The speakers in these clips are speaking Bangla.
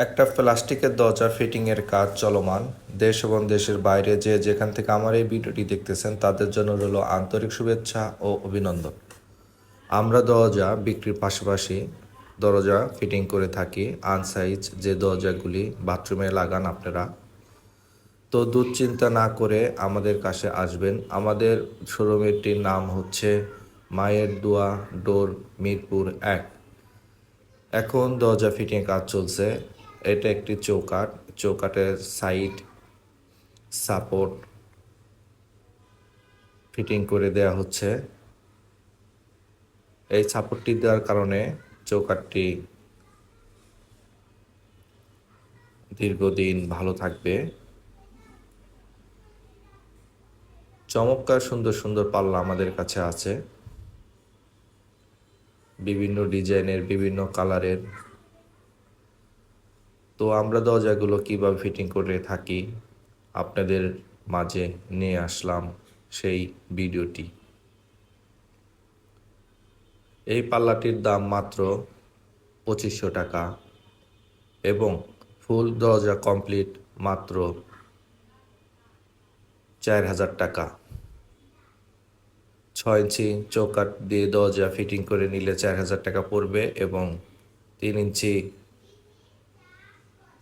একটা প্লাস্টিকের দরজা ফিটিংয়ের কাজ চলমান। দেশ এবং দেশের বাইরে যে যেখান থেকে আমার এই ভিডিওটি দেখতেছেন তাদের জন্য রইল আন্তরিক শুভেচ্ছা ও অভিনন্দন। আমরা দরজা বিক্রির পাশাপাশি দরজা ফিটিং করে থাকি। আনসাইজ যে দরজাগুলি বাথরুমে লাগান আপনারা, তো দুশ্চিন্তা না করে আমাদের কাছে আসবেন। আমাদের শোরুমটির নাম হচ্ছে মায়ের দোয়া ডোর, মিরপুর 1। এখন দরজা ফিটিং কাজ চলছে। এটা একটি চৌকাঠ, চৌকাঠের সাইড সাপোর্ট ফিটিং করে দেয়া হচ্ছে। এই সাপোর্টটি দেওয়ার কারণে চৌকাঠটি দীর্ঘদিন ভালো থাকবে। চমৎকার সুন্দর সুন্দর পাল্লা আমাদের কাছে আছে, বিভিন্ন ডিজাইনের, বিভিন্ন কালারের। তো আমরা দরজাগুলো কিভাবে ফিটিং করে থাকি আপনাদের মাঝে নিয়ে আসলাম সেই ভিডিওটি। এই পাল্লাটির দাম মাত্র 2500 টাকা এবং ফুল দরজা কমপ্লিট মাত্র 4000 টাকা। 6 ইঞ্চি চৌকাঠ দিয়ে দরজা ফিটিং করে নিলে 4000 টাকা পড়বে এবং 3 ইঞ্চি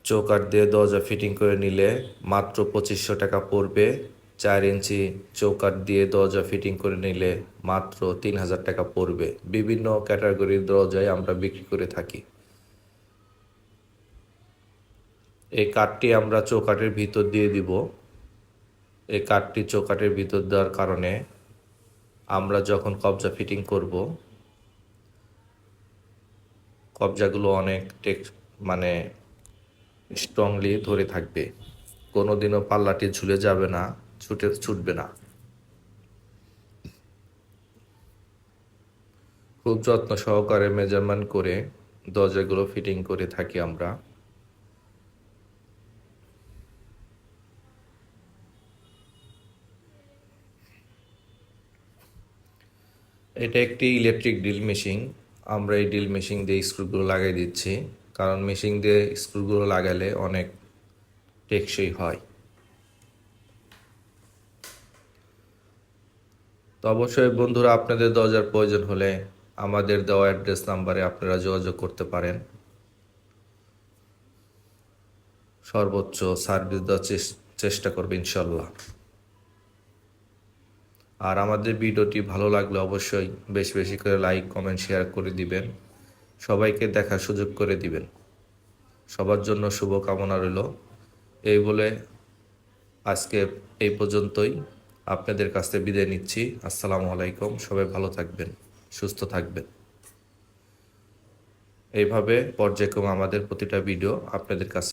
চৌকাঠ দিয়ে দরজা ফিটিং করে নিলে মাত্র 2500 টাকা পড়বে। 4 ইঞ্চি চৌকাঠ দিয়ে দরজা ফিটিং করে নিলে মাত্র 3000 টাকা পড়বে। বিভিন্ন ক্যাটাগরির দরজায় আমরা বিক্রি করে থাকি। এই কাঠটি আমরা চৌকাঠের ভিতর দিয়ে দিব। এই কাঠটি চৌকাঠের ভিতর দেওয়ার কারণে আমরা যখন কবজা ফিটিং করব, কবজাগুলো অনেক মানে স্ট্রংলি ধরে থাকবে। কোনোদিনও পাল্লাটি ঝুলে যাবে না, ছুটবে না। খুব যত্ন সহকারে মেজারমেন্ট করে দরজাগুলো ফিটিং করে থাকি আমরা। এটা একটি ইলেকট্রিক ড্রিল মেশিন। আমরা এই ড্রিল মেশিন দিয়ে স্ক্রুগুলো লাগাই দিচ্ছি, কারণ মেশিন দিয়ে স্ক্রুগুলো লাগালে অনেক টেকসই হয়। তো অবশ্যই বন্ধুরা, আপনাদের দরজার প্রয়োজন হলে আমাদের দেওয়া অ্যাড্রেস নাম্বারে আপনারা যোগাযোগ করতে পারেন। সর্বোচ্চ সার্ভিস দেওয়ার চেষ্টা করবে ইনশাল্লাহ। আর আমাদের ভিডিওটি ভালো লাগলে অবশ্যই বেশি বেশি করে লাইক, কমেন্ট, শেয়ার করে দিবেন। সবাইকে দেখার সুযোগ করে দিবেন। সবার জন্য শুভ কামনা রইল। এই বলে আজকে এই পর্যন্তই। আপনাদের কাছ থেকে বিদায় নিচ্ছি। আসসালামু আলাইকুম। সবাই ভালো থাকবেন, সুস্থ থাকবেন। এইভাবে পর্যায়ক্রমে আমাদের প্রতিটা ভিডিও আপনাদের কাছে